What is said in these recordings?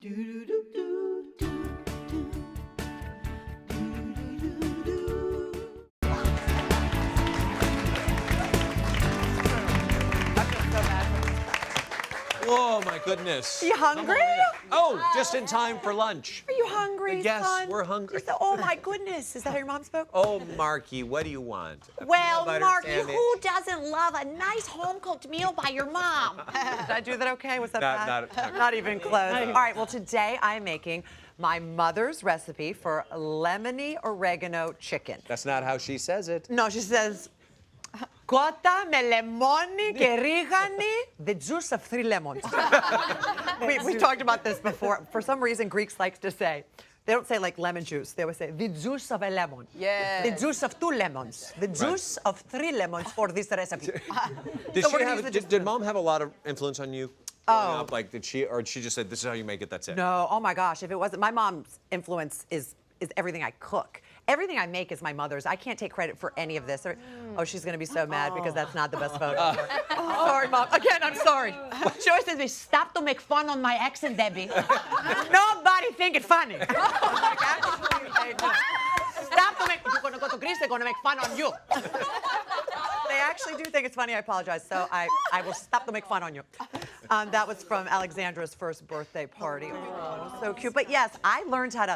Oh, my goodness. Are you hungry? Oh, just in time for lunch. Are you hungry, Yes, son? we're hungry. Oh, my goodness. Is that how your mom spoke? Oh, Marky, what do you want? Well, Peanut butter Marky, sandwich? who doesn't love a nice home-cooked meal by your mom? Did I do that okay? Was that bad? Not even close. All right, well, today I'm making my mother's recipe for lemony oregano chicken. That's not how she says it. No, she says, cotta me lemoni che rigani, the juice of 3 lemons. we talked about this before. For some reason, Greeks like to say, they don't say like lemon juice. They always say the juice of a lemon. Yes. The juice of 2 lemons. The juice of 3 lemons for this recipe. Did mom have a lot of influence on you? Oh. Like, did she just said, this is how you make it, that's it? No, oh my gosh, if it wasn't, my mom's influence is everything I cook. Everything I make is my mother's. I can't take credit for any of this. Oh, she's gonna be so mad because that's not the best photo. Sorry, Mom. Again, I'm sorry. She always says to me, stop to make fun on my accent, Debbie. Nobody think it funny. I'm like, actually, they do. Stop to make, you're gonna go to Greece, they're gonna make fun on you. They actually do think it's funny, I apologize. So I will stop to make fun on you. That was from Alexandra's first birthday party. Oh, so cute. But yes, I learned how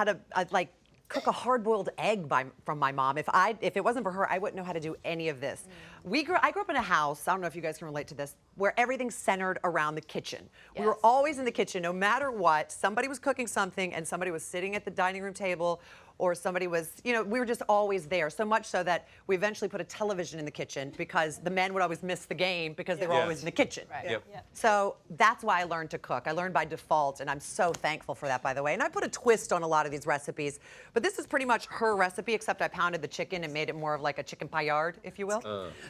to like cook a hard-boiled egg from my mom. If it wasn't for her, I wouldn't know how to do any of this. I grew up in a house, I don't know if you guys can relate to this, where everything's centered around the kitchen. Yes. We were always in the kitchen, no matter what. Somebody was cooking something and somebody was sitting at the dining room table, or somebody was, we were just always there. So much so that we eventually put a television in the kitchen because the men would always miss the game because they were always in the kitchen. Right. Yep. So that's why I learned to cook. I learned by default, and I'm so thankful for that, by the way. And I put a twist on a lot of these recipes, but this is pretty much her recipe, except I pounded the chicken and made it more of like a chicken paillard, if you will.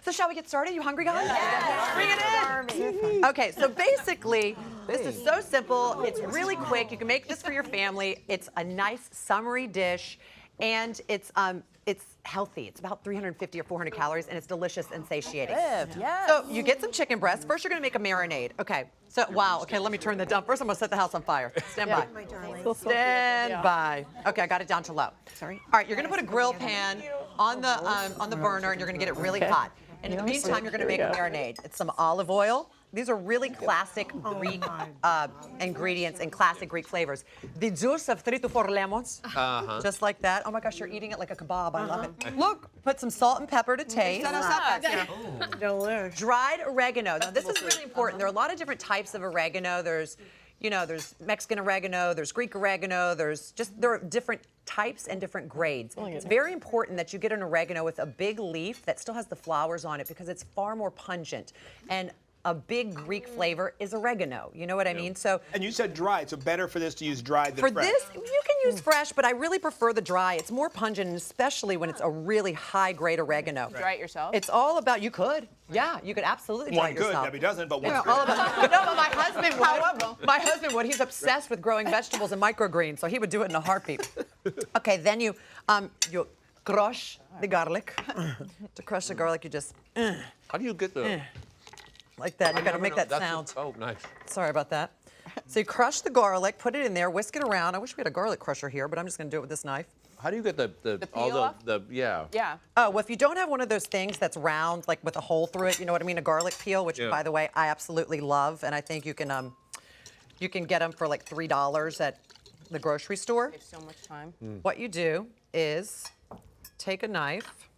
So shall we get started? You hungry, guys? Yes. Bring it in. Okay, so basically, this is so simple. It's really quick. You can make this for your family. It's a nice summery dish, and it's healthy. It's about 350 or 400 calories, and it's delicious and satiating. Yes. So you get some chicken breast. First, you're gonna make a marinade. Okay. So wow. Okay, let me turn that down. First, I'm gonna set the house on fire. Stand by. My darling. Stand by. Okay, I got it down to low. Sorry. All right, you're gonna put a grill pan on the burner, and you're gonna get it really hot. And in the meantime, you're gonna make a marinade. It's some olive oil. These are really classic Greek ingredients and classic Greek flavors. The juice of 3 to 4 lemons, just like that. Oh my gosh, you're eating it like a kebab. I love it. Look, put some salt and pepper to taste. Delish. Dried oregano. Now this is really important. There are a lot of different types of oregano. There's Mexican oregano, there's Greek oregano, there are different types and different grades. It's very important that you get an oregano with a big leaf that still has the flowers on it because it's far more pungent. And a big Greek flavor is oregano. You know what I mean? So. And you said dried, so better for this to use dried than For fresh. this, you can use fresh, but I really prefer the dry. It's more pungent, and especially when it's a really high-grade oregano. Dry it yourself? It's all about, you could. Yeah, you could absolutely dry One it could, yourself. Debbie doesn't, but Yeah, one's all good. about, no, but my husband would. My husband would. He's obsessed with growing vegetables and microgreens, so he would do it in a heartbeat. Okay, then you crush the garlic. To crush the garlic, you just How do you get the... like that. You got to make that sound. Oh, nice. Sorry about that. So you crush the garlic, put it in there, whisk it around. I wish we had a garlic crusher here, but I'm just going to do it with this knife. How do you get the peel off? yeah. Yeah. Oh, well, if you don't have one of those things that's round, like with a hole through it, you know what I mean, a garlic peel, which, by the way, I absolutely love, and I think you can get them for like $3 at the grocery store. Takes so much time. What you do is take a knife.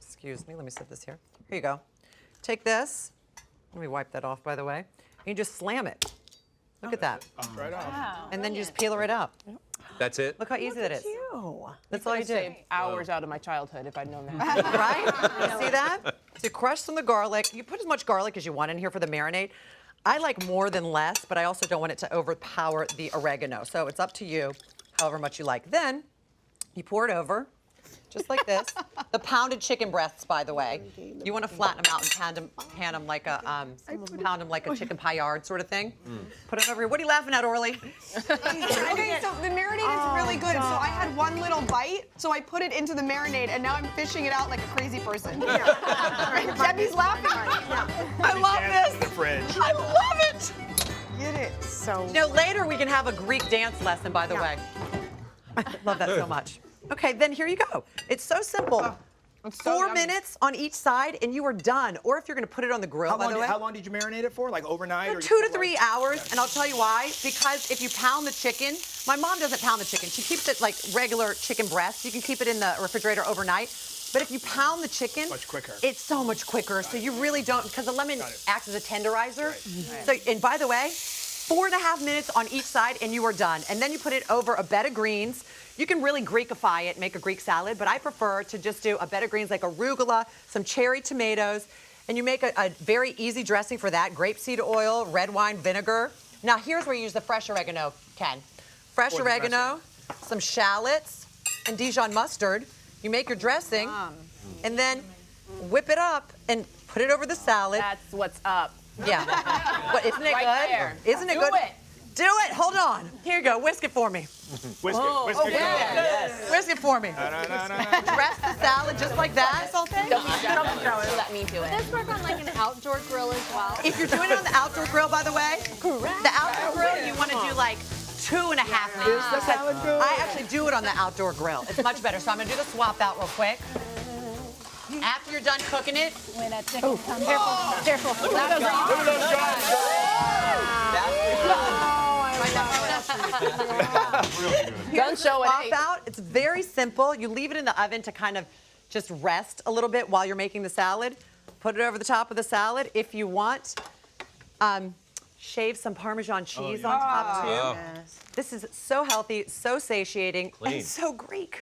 Excuse me, let me set this here. Here you go. Take this. Let me wipe that off, by the way. And you just slam it. Look at that. Right off. Wow. And then you just peel it up. That's it? Look how easy that is. That's all you do. Saved hours out of my childhood if I'd known that. Right? You see that? So you crush some of the garlic. You put as much garlic as you want in here for the marinade. I like more than less, but I also don't want it to overpower the oregano. So it's up to you, however much you like. Then you pour it over, just like this. The pounded chicken breasts, by the way. You want to flatten them out and pan them like a chicken paillard sort of thing. Put it over here. What are you laughing at, Orly? Okay, so the marinade is really good. So I had one little bite, so I put it into the marinade, and now I'm fishing it out like a crazy person. Debbie's laughing. I love Cans this. in the fridge. I love it. Get it. So. Later we can have a Greek dance lesson, by the way. I love that so much. Okay, then here you go. It's so simple. It's so 4 yummy. minutes on each side, and you are done. Or if you're going to put it on the grill, by the way. How long did you marinate it for? Like overnight? Or 2 to 3 hours, and I'll tell you why. Because if you pound the chicken, my mom doesn't pound the chicken. She keeps it like regular chicken breast. You can keep it in the refrigerator overnight. But if you pound the chicken, Much quicker. It's so much quicker. So you really don't, because the lemon acts as a tenderizer. So, and by the way, 4.5 minutes on each side, and you are done. And then you put it over a bed of greens. You can really Greekify it, make a Greek salad, but I prefer to just do a bed of greens like arugula, some cherry tomatoes, and you make a very easy dressing for that. Grapeseed oil, red wine vinegar. Now here's where you use the fresh oregano, Ken. Fresh For the oregano, some shallots, and Dijon mustard. You make your dressing, and then whip it up and put it over the salad. That's what's up. Yeah. But isn't it Right good? there. Isn't it Do good? it. Do it. Hold on. Here you go. Whisk it for me. Whisk it. Yes. Whisk it for me. Dress the salad just like that. Don't let me do it. Does this work on like an outdoor grill as well? If you're doing it on the outdoor grill, by the way, the outdoor grill, you want to do like 2.5 minutes. I actually do it on the outdoor grill. It's much better. So I'm going to do the swap out real quick. After you're done cooking it, When that chicken comes careful. Don't show it. swap out. It's very simple. You leave it in the oven to kind of just rest a little bit while you're making the salad. Put it over the top of the salad. If you want, shave some Parmesan cheese on top too. Oh. This is so healthy, so satiating, Clean. and so Greek.